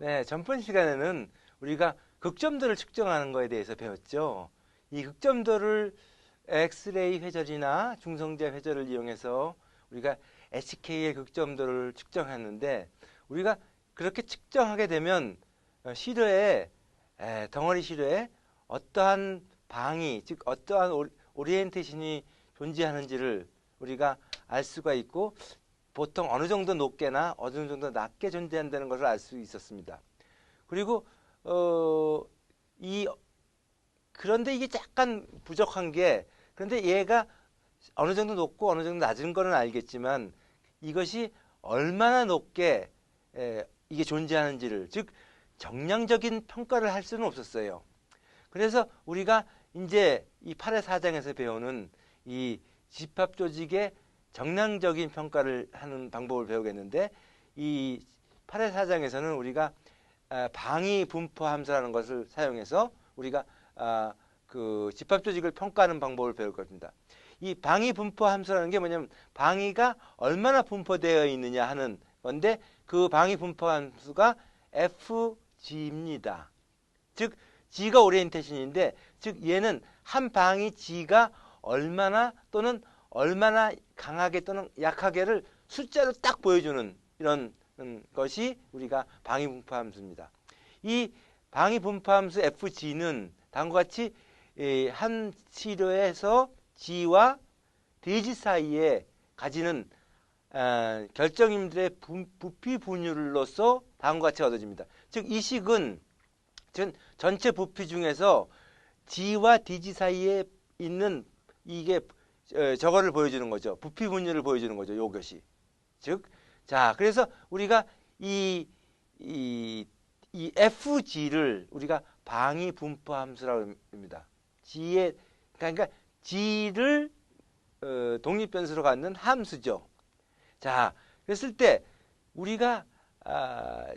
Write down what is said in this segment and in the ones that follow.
네, 전번 시간에는 우리가 극점도를 측정하는 거에 대해서 배웠죠. 이 극점도를 엑스레이 회절이나 중성자 회절을 이용해서 우리가 HK의 극점도를 측정했는데, 우리가 그렇게 측정하게 되면 시료에 덩어리 시료에 어떠한 방위, 즉 어떠한 오리엔테이션이 존재하는지를 우리가 알 수가 있고, 보통 어느 정도 높게나 어느 정도 낮게 존재한다는 것을 알 수 있었습니다. 그리고 그런데 이게 약간 부족한 게, 그런데 얘가 어느 정도 높고 어느 정도 낮은 거는 알겠지만 이것이 얼마나 높게 이게 존재하는지를, 즉 정량적인 평가를 할 수는 없었어요. 그래서 우리가 이제 이 8의 4장에서 배우는 이 집합 조직의 정량적인 평가를 하는 방법을 배우겠는데, 이 8의 4장에서는 우리가 방위 분포 함수라는 것을 사용해서 우리가 그 집합 조직을 평가하는 방법을 배울 겁니다. 이 방위 분포 함수라는 게 뭐냐면 방위가 얼마나 분포되어 있느냐 하는 건데, 그 방위 분포 함수가 FG입니다. 즉 G가 오리엔테이션인데, 즉 얘는 한 방위 G가 얼마나 또는 얼마나 강하게 또는 약하게를 숫자로 딱 보여주는 이런 것이 우리가 방위 분포 함수입니다. 이 방위 분포 함수 FG는 다음과 같이 한 시료에서 G와 대지 사이에 가지는 결정임들의 부피 분율로서 다음과 같이 얻어집니다. 즉 이 식은 전체 부피 중에서 G와 DG 사이에 있는 이게 저거를 보여주는 거죠. 부피 분율을 보여주는 거죠. 요것이. 즉, 자, 그래서 우리가 이 FG를 우리가 방위 분포 함수라고 합니다. G의, 그러니까 G를 독립변수로 갖는 함수죠. 자, 그랬을 때 우리가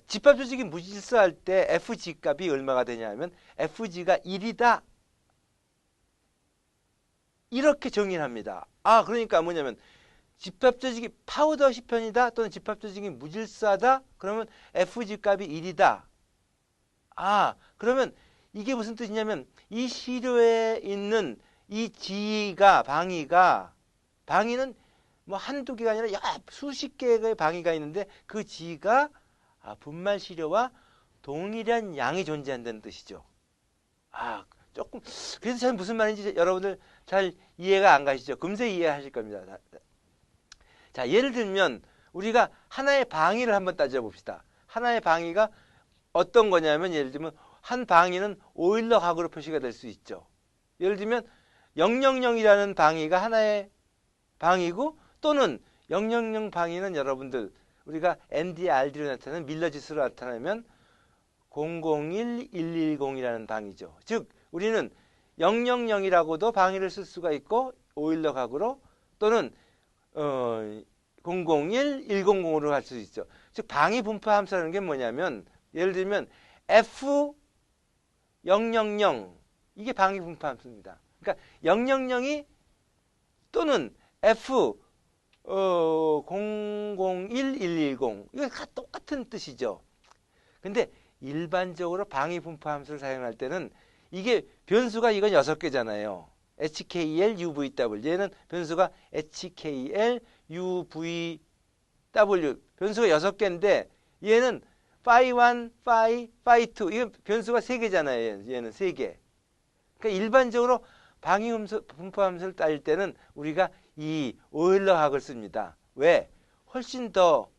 집합 조직이 무질서할 때 FG 값이 얼마가 되냐 하면 FG가 1이다. 이렇게 정의를 합니다. 그러니까 뭐냐면 집합 조직이 파우더시 편이다 또는 집합 조직이 무질서하다 그러면 FG 값이 1이다. 그러면 이게 무슨 뜻이냐면 이 시료에 있는 이 G가 방위는 뭐 한두 개가 아니라 수십 개의 방위가 있는데 그 G가 분말 시료와 동일한 양이 존재한다는 뜻이죠. 조금 그래서 잘 무슨 말인지 여러분들 잘 이해가 안 가시죠? 금세 이해하실 겁니다. 자, 예를 들면 우리가 하나의 방위를 한번 따져봅시다. 하나의 방위가 어떤 거냐면, 예를 들면 한 방위는 오일러 각으로 표시가 될 수 있죠. 예를 들면 000이라는 방위가 하나의 방위고, 또는 000 방위는 여러분들 우리가 ND/RD로 나타나는 밀러 지수로 나타내면 001, 110이라는 방위죠. 즉 우리는 000이라고도 방위를 쓸 수가 있고 오일러 각으로, 또는 001, 100으로 할 수 있죠. 즉 방위 분포 함수라는 게 뭐냐면, 예를 들면 F 000 이게 방위 분포 함수입니다. 그러니까 000이 또는 F 001, 110 이거 다 똑같은 뜻이죠. 근데 일반적으로 방위 분포 함수를 사용할 때는 이게 변수가 이건 6개잖아요. HKL, UVW. 얘는 변수가 HKL, UVW. 변수가 6개인데 얘는 phi1, phi2. 이건 변수가 3개잖아요. 얘는 3개. 그러니까 일반적으로 방위 분포 함수를 따질 때는 우리가 이 오일러 각을 씁니다. 왜? 훨씬 더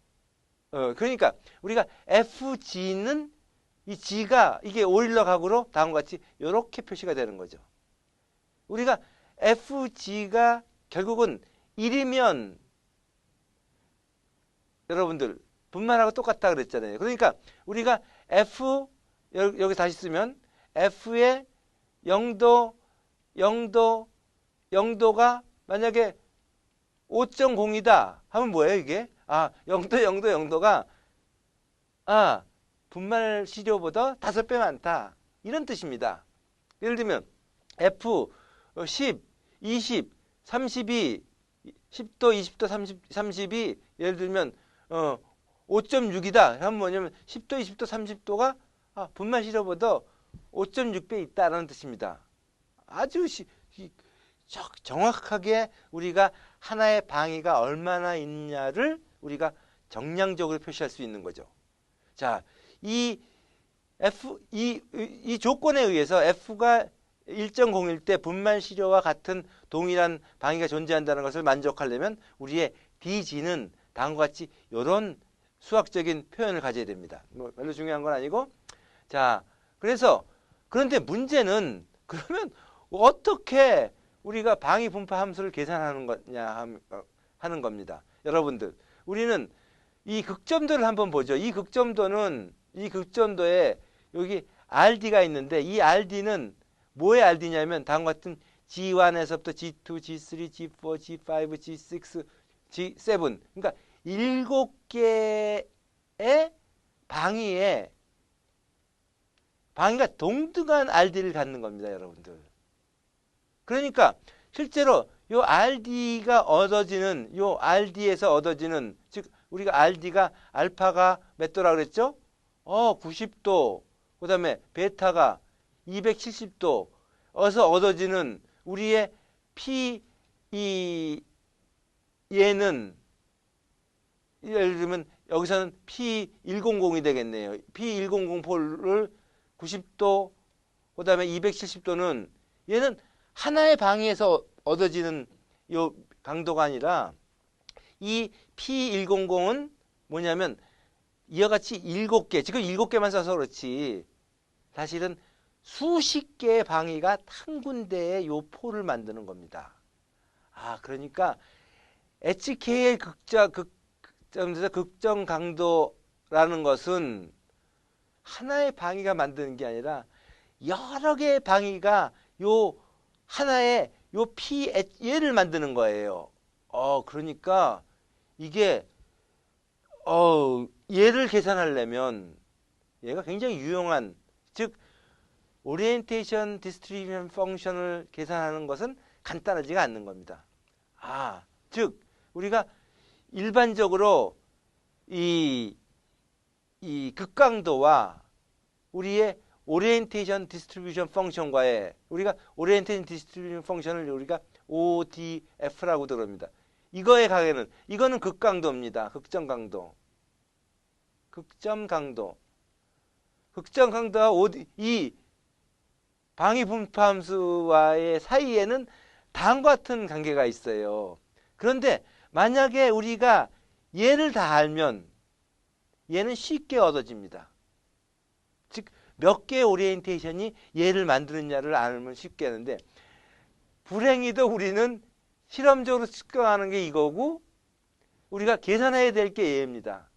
그러니까 우리가 FG는 이 G가 이게 오일러 각으로 다음과 같이 이렇게 표시가 되는 거죠. 우리가 FG가 결국은 1이면 여러분들 분말하고 똑같다 그랬잖아요. 그러니까 우리가 F 여기 다시 쓰면 F의 0도가 만약에 5.0이다 하면 뭐예요 이게? 0도가 분말 시료보다 5배 많다. 이런 뜻입니다. 예를 들면 F 10, 20, 32, 10도, 20도, 30, 32 예를 들면 5.6이다. 하면 뭐냐면 10도, 20도, 30도가 분말 시료보다 5.6배 있다라는 뜻입니다. 아주 정확하게 우리가 하나의 방위가 얼마나 있냐를 우리가 정량적으로 표시할 수 있는 거죠. 자, 이 조건에 의해서 F가 1.01 때 분말 시료와 같은 동일한 방위가 존재한다는 것을 만족하려면 우리의 DG는 다음과 같이 이런 수학적인 표현을 가져야 됩니다. 뭐 별로 중요한 건 아니고. 자, 그런데 문제는 그러면 어떻게 우리가 방위 분포 함수를 계산하는 거냐 하는 겁니다. 여러분들, 우리는 이 극점도를 한번 보죠. 이 극점도에 여기 RD가 있는데 이 RD는 뭐의 RD냐면 다음과 같은 G1에서부터 G2, G3, G4, G5, G6, G7 그러니까 7개의 방위가 동등한 RD를 갖는 겁니다, 여러분들. 그러니까 실제로 요 RD가 얻어지는 요 RD에서 얻어지는 즉 우리가 RD가 알파가 몇 도라 그랬죠? 90도. 그다음에 베타가 270도. 어서 얻어지는 우리의 얘는 예를 들면 여기서는 P100이 되겠네요. P100 폴을 90도, 그 다음에 270도는 얘는 하나의 방위에서 얻어지는 요 강도가 아니라 이 P100은 뭐냐면 이와 같이 7개, 지금 7개만 써서 그렇지 사실은 수십 개의 방위가 한 군데에 요 폴을 만드는 겁니다. 그러니까 HK의 극정 강도라는 것은 하나의 방위가 만드는 게 아니라 여러 개의 방위가 요 하나의 요 얘를 만드는 거예요. 그러니까 이게 얘를 계산하려면 얘가 굉장히 유용한 즉 오리엔테이션 디스트리뷰션 펑션을 계산하는 것은 간단하지가 않는 겁니다. 즉 우리가 일반적으로 이 극강도와 우리의 오리엔테이션 디스트리뷰션 펑션과의 우리가 오리엔테이션 디스트리뷰션 펑션을 우리가 ODF라고 그럽니다. 이거의 가게는 이거는 극강도입니다. 극점 강도와 이 방위 분포 함수와의 사이에는 다음과 같은 관계가 있어요. 그런데 만약에 우리가 얘를 다 알면 얘는 쉽게 얻어집니다. 즉 몇 개의 오리엔테이션이 얘를 만드느냐를 알면 쉽게 하는데 불행히도 우리는 실험적으로 측정하는 게 이거고 우리가 계산해야 될 게 얘입니다.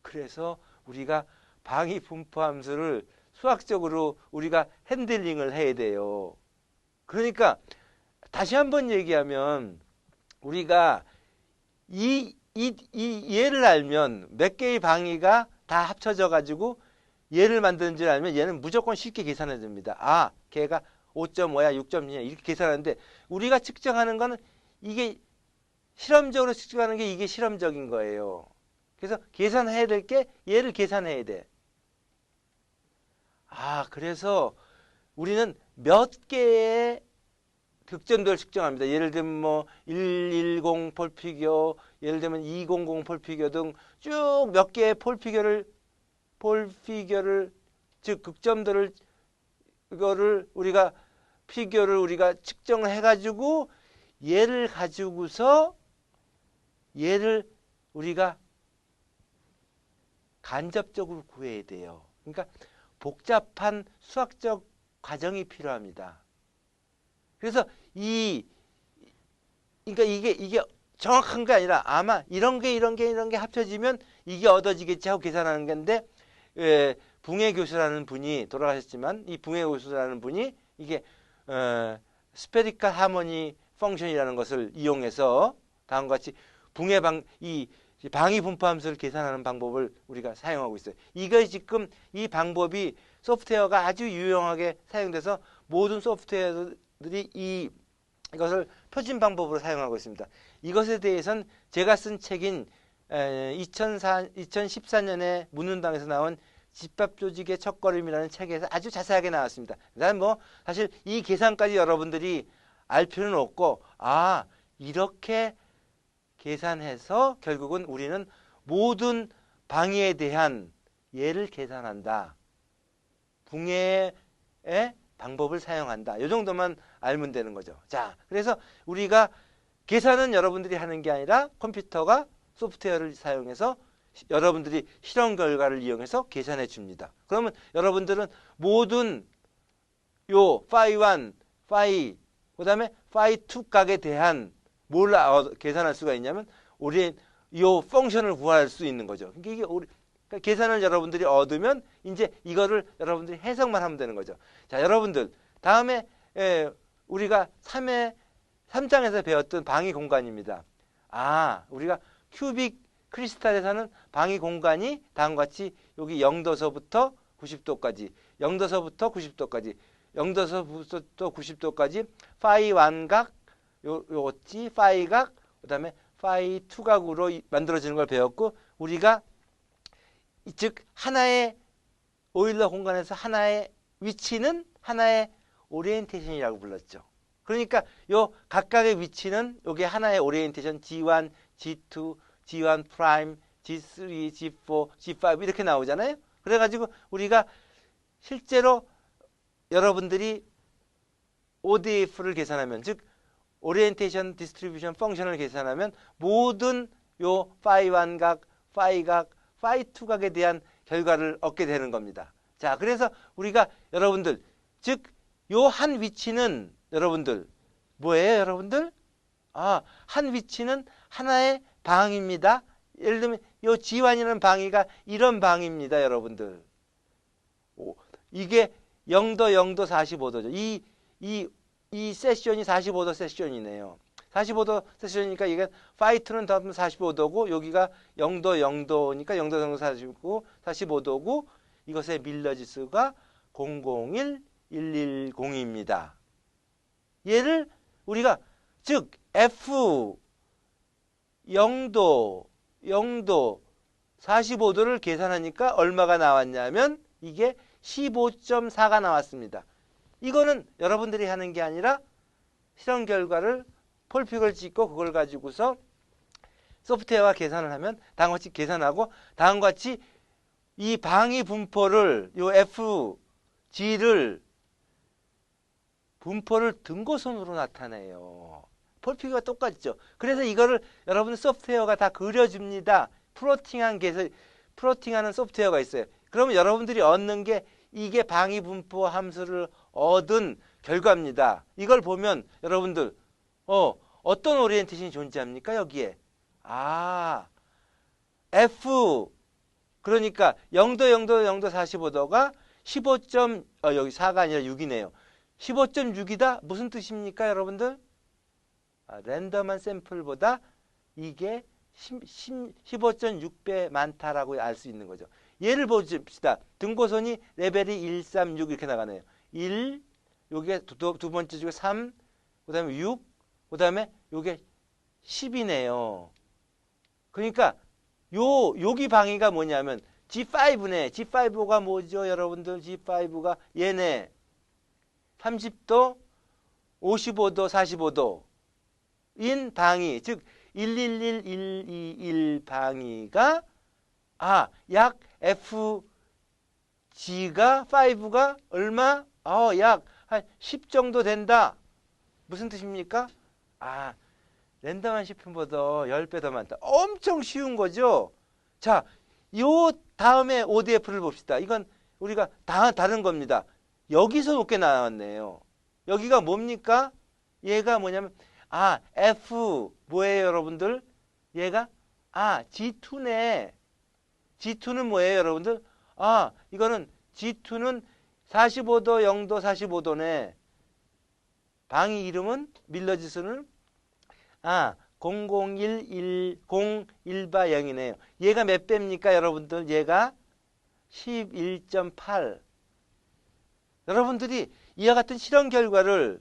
그래서 우리가 방위 분포 함수를 수학적으로 우리가 핸들링을 해야 돼요. 그러니까 다시 한번 얘기하면 우리가 얘를 알면 몇 개의 방위가 다 합쳐져 가지고 얘를 만드는 줄 알면 얘는 무조건 쉽게 계산해 됩니다. 걔가 5.5야 6.2야 이렇게 계산하는데 우리가 측정하는 거는 이게 실험적으로 측정하는 게 이게 실험적인 거예요. 그래서 계산해야 될 게 얘를 계산해야 돼. 그래서 우리는 몇 개의 극점도를 측정합니다. 예를 들면 뭐 110 폴피겨, 예를 들면 200 폴피겨 등 쭉 몇 개의 폴피겨를 즉 극점도를 이거를 우리가 피겨를 우리가 측정을 해가지고 얘를 가지고서 얘를 우리가 간접적으로 구해야 돼요. 그러니까 복잡한 수학적 과정이 필요합니다. 그래서 그러니까 이게 정확한 게 아니라 아마 이런 게 합쳐지면 이게 얻어지겠지 하고 계산하는 건데 붕해 교수라는 분이 돌아가셨지만 이 붕해 교수라는 분이 이게 스페리컬 하모니 펑션이라는 것을 이용해서 다음과 같이 이 방위 분포 함수를 계산하는 방법을 우리가 사용하고 있어요. 이거 지금 이 방법이 소프트웨어가 아주 유용하게 사용돼서 모든 소프트웨어들이 이것을 표준 방법으로 사용하고 있습니다. 이것에 대해서는 제가 쓴 책인 2014년에 문운당에서 나온 집합조직의 첫걸음이라는 책에서 아주 자세하게 나왔습니다. 난 뭐 사실 이 계산까지 여러분들이 알 필요는 없고, 아, 이렇게 계산해서 결국은 우리는 모든 방위에 대한 예를 계산한다. 붕해의 방법을 사용한다. 이 정도만 알면 되는 거죠. 자, 그래서 우리가 계산은 여러분들이 하는 게 아니라 컴퓨터가 소프트웨어를 사용해서 여러분들이 실험 결과를 이용해서 계산해 줍니다. 그러면 여러분들은 모든 요 파이 1, 파이, 그 다음에 파이 2 값에 대한 뭘 계산할 수가 있냐면 우리 요 펑션을 구할 수 있는 거죠. 그러니까 이게 그러니까 계산을 여러분들이 얻으면 이제 이거를 여러분들이 해석만 하면 되는 거죠. 자, 여러분들 다음에 우리가 3장에서 배웠던 방위 공간입니다. 아, 우리가 큐빅 크리스탈에서는 방위 공간이 다음과 같이 여기 0도서부터 90도까지, 0도서부터 90도까지, 0도서부터 90도까지 파이 1각, 요거지 파이 각, 그다음에 파이 2각으로 만들어지는 걸 배웠고, 우리가 즉 하나의 오일러 공간에서 하나의 위치는 하나의 오리엔테이션이라고 불렀죠. 그러니까 요 각각의 위치는 요게 하나의 오리엔테이션 G1, G2, G1 프라임, G3, G4, G5 이렇게 나오잖아요. 그래가지고 우리가 실제로 여러분들이 ODF를 계산하면, 즉 오리엔테이션 디스트리뷰션 펑션을 계산하면 모든 요 파이 1각, 파이 각, 파이 2각에 대한 결과를 얻게 되는 겁니다. 자, 그래서 우리가 여러분들, 즉 요 한 위치는 여러분들 뭐예요, 여러분들? 아, 한 위치는 하나의 방입니다. 예를 들면 요 G1이라는 방위가 이런 방입니다, 여러분들. 이게 0도, 0도, 45도죠. 이 세션이 45도 세션이네요. 45도 세션이니까 이게 파이트는 더 45도고 여기가 0도, 0도니까 0도, 0도, 45, 45도고 이것의 밀러 지수가 001, 110입니다. 얘를 우리가 즉 F 0도, 0도, 45도를 계산하니까 얼마가 나왔냐면 이게 15.4가 나왔습니다. 이거는 여러분들이 하는 게 아니라 실험 결과를 폴픽을 찍고 그걸 가지고서 소프트웨어와 계산을 하면 다음과 같이 계산하고 다음과 같이 이 방위 분포를 요 FG를 분포를 등고선으로 나타내요. 폴픽과 똑같죠. 그래서 이거를 여러분 소프트웨어가 다 그려줍니다. 플로팅하는 소프트웨어가 있어요. 그러면 여러분들이 얻는 게 이게 방위 분포 함수를 얻은 결과입니다. 이걸 보면 여러분들 어떤 오리엔테이션이 존재합니까? 여기에 F 그러니까 0도 0도 0도 45도가 15. 여기 4가 아니라 6이네요. 15.6이다? 무슨 뜻입니까, 여러분들? 랜덤한 샘플보다 이게 15.6배 많다라고 알 수 있는 거죠. 예를 봅시다. 등고선이 레벨이 1, 3, 6 이렇게 나가네요. 1, 요게 두 번째 중에 3, 그 다음에 6, 그 다음에 요게 10이네요. 그러니까 여기 방위가 뭐냐면 G5네. G5가 뭐죠, 여러분들? G5가 얘네. 30도, 55도, 45도 인 방위, 즉 111, 121 방위가 약 FG가 5가 얼마? 약 한 10 정도 된다. 무슨 뜻입니까? 랜덤한 시품보다 10배 더 많다. 엄청 쉬운 거죠. 자, 요 다음에 ODF를 봅시다. 이건 우리가 다른 겁니다. 여기서 높게 나왔네요. 여기가 뭡니까? 얘가 뭐냐면 F 뭐예요, 여러분들? 얘가 G2네. G2는 뭐예요, 여러분들? 이거는 G2는 45도, 0도, 45도네. 방위 이름은 밀러 지수는 001, 01바 0이네요. 얘가 몇 배입니까, 여러분들? 얘가 11.8. 여러분들이 이와 같은 실험 결과를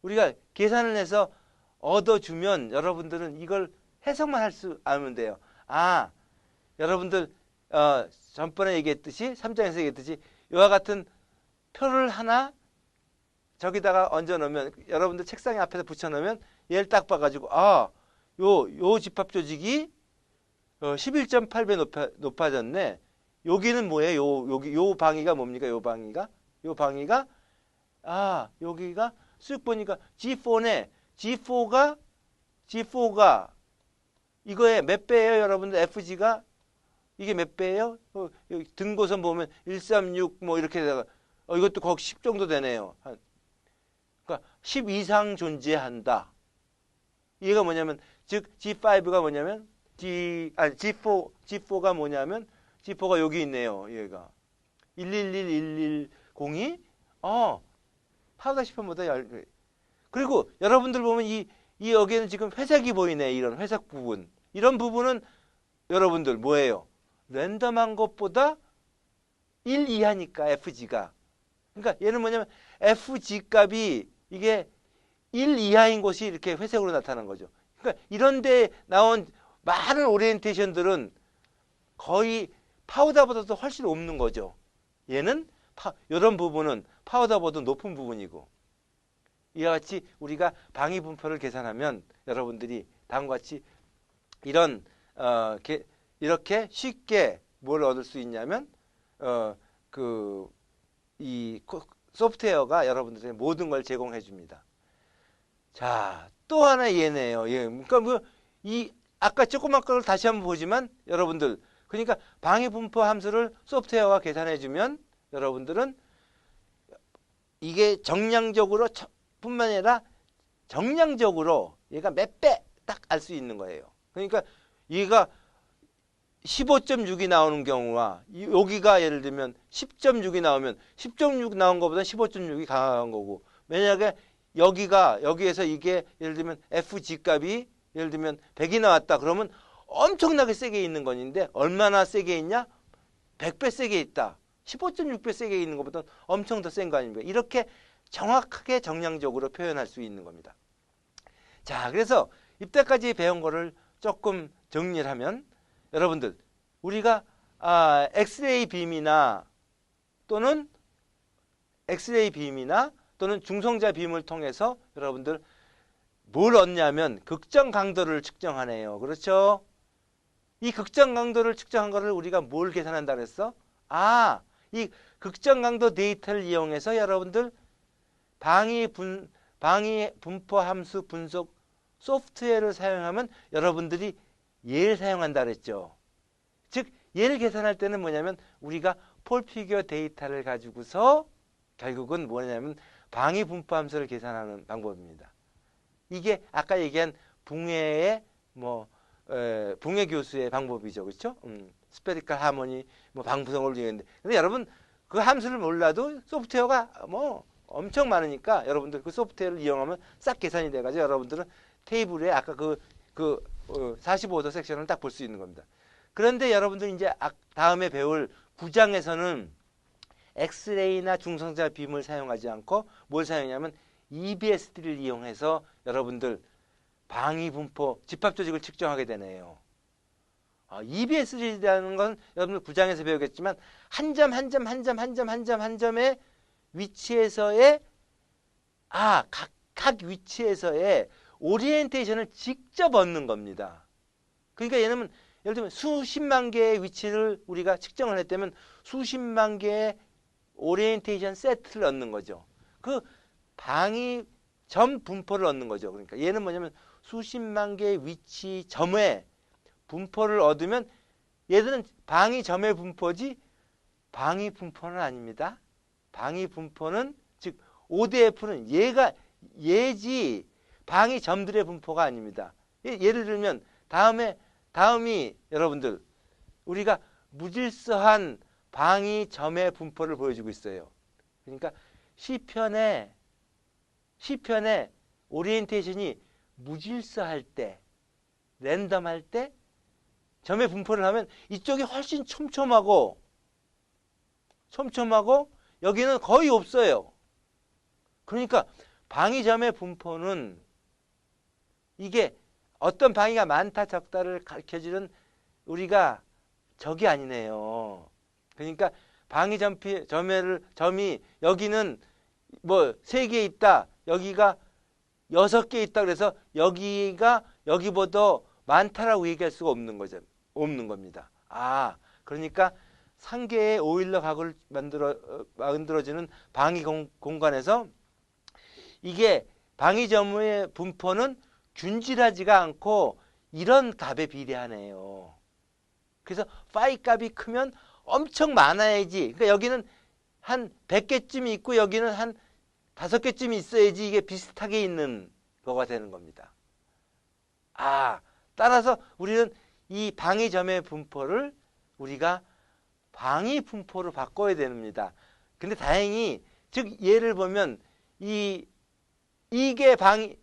우리가 계산을 해서 얻어주면 여러분들은 이걸 해석만 할 수 알면 돼요. 아, 여러분들 전번에 얘기했듯이 3장에서 얘기했듯이 이와 같은 표를 하나 저기다가 얹어 놓으면 여러분들 책상 앞에서 붙여 놓으면 얘를 딱 봐가지고 요 집합 조직이 11.8배 높아졌네. 여기는 뭐예요? 요 방위가 뭡니까? 요 방위가 여기가 쓱 보니까 G4네. G4가 이거의 몇 배예요, 여러분들? FG가 이게 몇 배예요? 여기 등고선 보면 136 뭐 이렇게 되다가 이것도 거의 10 정도 되네요. 그러니까 10 이상 존재한다. 이게 뭐냐면 즉 G5가 뭐냐면 G4가 뭐냐면 G4가 여기 있네요. 얘가 111110이 파우더 시판보다 그리고 여러분들 보면 이 여기에는 지금 회색이 보이네. 이런 회색 부분. 이런 부분은 여러분들 뭐예요? 랜덤한 것보다 1 이하니까 FG가. 그러니까 얘는 뭐냐면 FG 값이 이게 1 이하인 곳이 이렇게 회색으로 나타난 거죠. 그러니까 이런 데 나온 많은 오리엔테이션들은 거의 파우더보다도 훨씬 없는 거죠. 얘는 이런 부분은 파우더보다 높은 부분이고 이와 같이 우리가 방위 분포를 계산하면 여러분들이 다음과 같이 이런 이렇게 쉽게 뭘 얻을 수 있냐면 이 소프트웨어가 여러분들의 모든 걸 제공해 줍니다. 자, 또 하나 얘네요. 그러니까 아까 조그만 걸 다시 한번 보지만 여러분들 그러니까 방위 분포 함수를 소프트웨어가 계산해 주면 여러분들은 이게 정량적으로 뿐만 아니라 정량적으로 얘가 몇 배 딱 알 수 있는 거예요. 그러니까 얘가 15.6이 나오는 경우와 여기가 예를 들면 10.6이 나오면 10.6 나온 것보다 15.6이 강한 거고 만약에 여기에서 이게 예를 들면 FG 값이 예를 들면 100이 나왔다 그러면 엄청나게 세게 있는 건데 얼마나 세게 있냐? 100배 세게 있다. 15.6배 세게 있는 것보다 엄청 더 센 거 아닙니까? 이렇게 정확하게 정량적으로 표현할 수 있는 겁니다. 자, 그래서 이때까지 배운 거를 조금 정리를 하면 여러분들 우리가 엑스레이 빔이나 또는 중성자 빔을 통해서 여러분들 뭘 얻냐면 극정 강도를 측정하네요. 그렇죠? 이 극정 강도를 측정한 거를 우리가 뭘 계산한다 그랬어? 이 극정 강도 데이터를 이용해서 여러분들 방위 분포 함수 분석 소프트웨어를 사용하면 여러분들이 얘를 사용한다 그랬죠. 즉 얘를 계산할 때는 뭐냐면 우리가 폴피규어 데이터를 가지고서 결국은 뭐냐면 방위 분포 함수를 계산하는 방법입니다. 이게 아까 얘기한 붕해의 붕해 교수의 방법이죠. 그렇죠? 스페리컬 하모니 방구성을 이용했는데 근데 여러분 그 함수를 몰라도 소프트웨어가 엄청 많으니까 여러분들 그 소프트웨어를 이용하면 싹 계산이 돼 가지고 여러분들은 테이블에 아까 45도 섹션을 딱 볼 수 있는 겁니다. 그런데 여러분들 이제 다음에 배울 9장에서는 엑스레이나 중성자 빔을 사용하지 않고 뭘 사용하냐면 EBSD를 이용해서 여러분들 방위 분포 집합 조직을 측정하게 되네요. EBSD라는 건 여러분들 9장에서 배우겠지만 한 점의 위치에서의 각 위치에서의 오리엔테이션을 직접 얻는 겁니다. 그러니까 얘는 예를 들면 수십만 개의 위치를 우리가 측정을 했다면 수십만 개의 오리엔테이션 세트를 얻는 거죠. 그 방위 점 분포를 얻는 거죠. 그러니까 얘는 뭐냐면 수십만 개의 위치 점의 분포를 얻으면 얘들은 방위 점의 분포지 방위 분포는 아닙니다. 방위 분포는 즉 ODF는 얘지 방위 점들의 분포가 아닙니다. 예를 들면 다음이 여러분들 우리가 무질서한 방위 점의 분포를 보여주고 있어요. 그러니까 시편의 오리엔테이션이 무질서할 때, 랜덤할 때 점의 분포를 하면 이쪽이 훨씬 촘촘하고 여기는 거의 없어요. 그러니까 방위점의 분포는 이게 어떤 방위가 많다 적다를 가르쳐주는 우리가 적이 아니네요. 그러니까 방위 점이 여기는 뭐 3개 있다. 여기가 6개 있다. 그래서 여기가 여기보다 많다라고 얘기할 수가 없는 거죠. 없는 겁니다. 아, 그러니까 상계의 오일러 각을 만들어주는 방위 공간에서 이게 방위점의 분포는 균질하지가 않고 이런 값에 비례하네요. 그래서 파이 값이 크면 엄청 많아야지. 그러니까 여기는 한 100개쯤이 있고 여기는 한 5개쯤이 있어야지 이게 비슷하게 있는 거가 되는 겁니다. 아, 따라서 우리는 이 방위점의 분포를 우리가 방위 분포로 바꿔야 됩니다. 근데 다행히 즉 예를 보면 이게 파이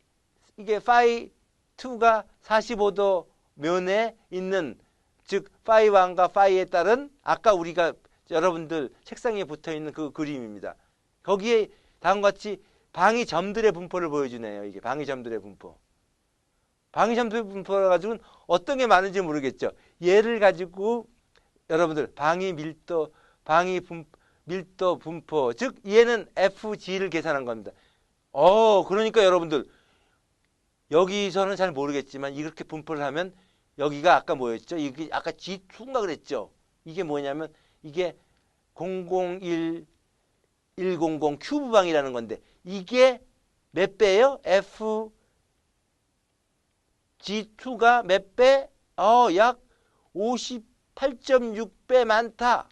2가 45도 면에 있는 즉 파이 1과 파이에 따른 아까 우리가 여러분들 책상에 붙어 있는 그 그림입니다. 거기에 다음과 같이 방위점들의 분포를 보여주네요. 이게 방위점들의 분포. 방위점들의 분포라 가지고는 어떤 게 많은지 모르겠죠. 얘를 가지고 여러분들 밀도 분포 즉 얘는 FG를 계산한 겁니다. 그러니까 여러분들 여기서는 잘 모르겠지만 이렇게 분포를 하면 여기가 아까 뭐였죠? 이게 아까 G2인가 그랬죠? 이게 뭐냐면 이게 001 100 큐브방이라는 건데 이게 몇 배예요? FG2가 몇 배? 약 58.6배 많다.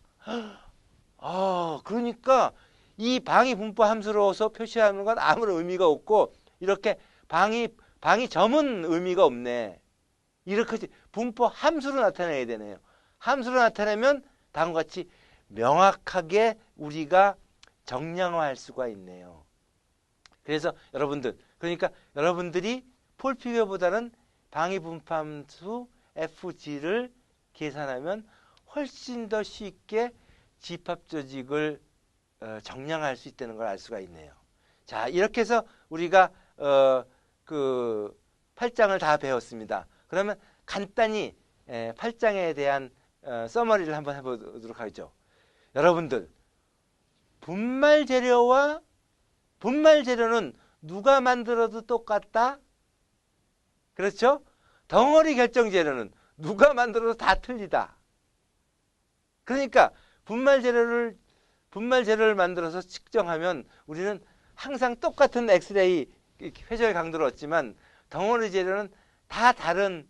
그러니까 이 방위 분포 함수로서 표시하는 건 아무런 의미가 없고 이렇게 방위점은 의미가 없네. 이렇게 분포 함수로 나타내야 되네요. 함수로 나타내면 다음과 같이 명확하게 우리가 정량화할 수가 있네요. 그래서 그러니까 여러분들이 폴피겨보다는 방위 분포 함수 FG를 계산하면 훨씬 더 쉽게 집합 조직을 정량할 수 있다는 걸 알 수가 있네요. 자, 이렇게 해서 우리가 그 8장을 다 배웠습니다. 그러면 간단히 8장에 대한 서머리를 한번 해보도록 하죠. 여러분들 분말 재료는 누가 만들어도 똑같다? 그렇죠? 덩어리 결정 재료는 누가 만들어도 다 틀리다. 그러니까 분말 재료를 만들어서 측정하면 우리는 항상 똑같은 엑스레이 회절 강도를 얻지만 덩어리 재료는 다 다른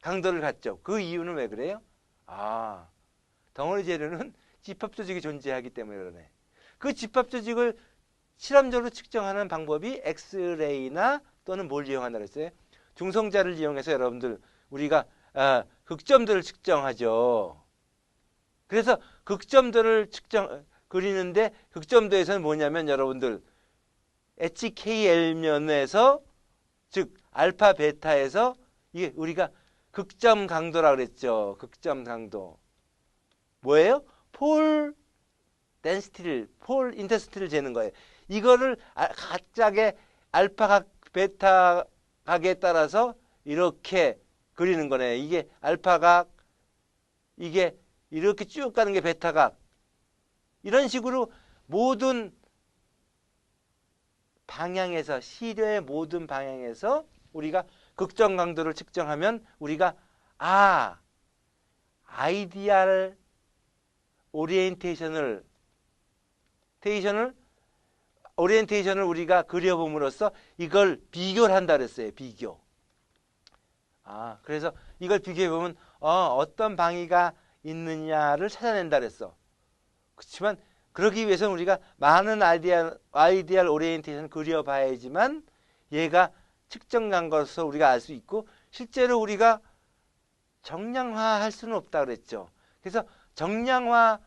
강도를 갖죠. 그 이유는 왜 그래요? 덩어리 재료는 집합 조직이 존재하기 때문에 그러네. 그 집합 조직을 실험적으로 측정하는 방법이 엑스레이나 또는 뭘 이용한다고 했어요? 중성자를 이용해서 여러분들 우리가 극점들을 측정하죠. 그래서 극점들을 그리는데 극점도에서는 뭐냐면 여러분들 HKL면에서 즉 알파 베타에서 이게 우리가 극점 강도라고 그랬죠. 극점 강도. 뭐예요? 폴 인텐시티를 재는 거예요. 이거를 각각의 알파각 베타 각에 따라서 이렇게 그리는 거네. 이게 알파각 이게 이렇게 쭉 가는 게 베타각. 이런 식으로 모든 방향에서 시료의 모든 방향에서 우리가 극점 강도를 측정하면 우리가 아이디얼 오리엔테이션을 우리가 그려봄으로써 이걸 비교를 한다 그랬어요. 비교. 그래서 이걸 비교해 보면 어떤 방위가 있느냐를 찾아낸다 그랬어. 그렇지만 그러기 위해서는 우리가 많은 아이디얼 오리엔테이션을 그려봐야지만 얘가 측정한 것으로 우리가 알 수 있고 실제로 우리가 정량화할 수는 없다 그랬죠. 그래서 정량화하기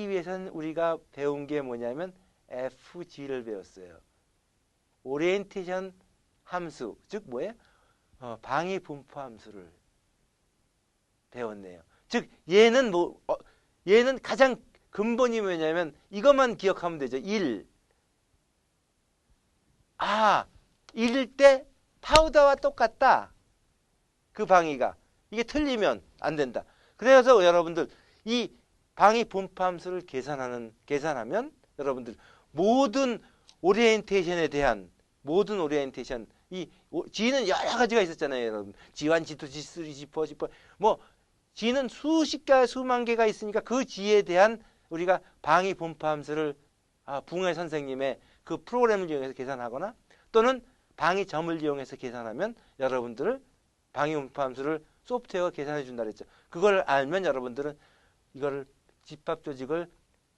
위해서는 우리가 배운 게 뭐냐면 FG를 배웠어요. 오리엔테이션 함수, 즉 뭐예요? 방위 분포 함수를 배웠네요. 즉 얘는 얘는 가장 근본이 뭐냐면 이것만 기억하면 되죠. 1. 1일 때 파우더와 똑같다. 그 방위가. 이게 틀리면 안 된다. 그래서 여러분들 이 방위 분포함수를 계산하면 여러분들 모든 오리엔테이션에 대한 모든 오리엔테이션 이 G는 여러 가지가 있었잖아요, 여러분. G1, G2, G3, G4, G4 뭐 G는 수십 개, 수만 개가 있으니까 그 G에 대한 우리가 방위 분포함수를 붕해 선생님의 그 프로그램을 이용해서 계산하거나 또는 방위점을 이용해서 계산하면 여러분들을 방위 분포함수를 소프트웨어가 계산해 준다 그랬죠. 그걸 알면 여러분들은 이거를 집합 조직을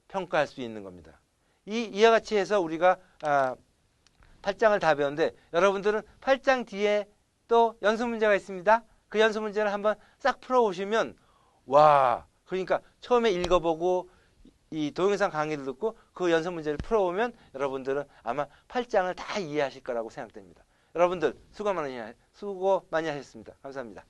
평가할 수 있는 겁니다. 이와 같이 해서 우리가 8장을 다 배웠는데 여러분들은 8장 뒤에 또 연습 문제가 있습니다. 그 연습 문제를 한번 싹 풀어보시면 와 그러니까 처음에 읽어보고 이 동영상 강의를 듣고 그 연습 문제를 풀어보면 여러분들은 아마 8장을 다 이해하실 거라고 생각됩니다. 여러분들 수고 많이 하셨습니다. 감사합니다.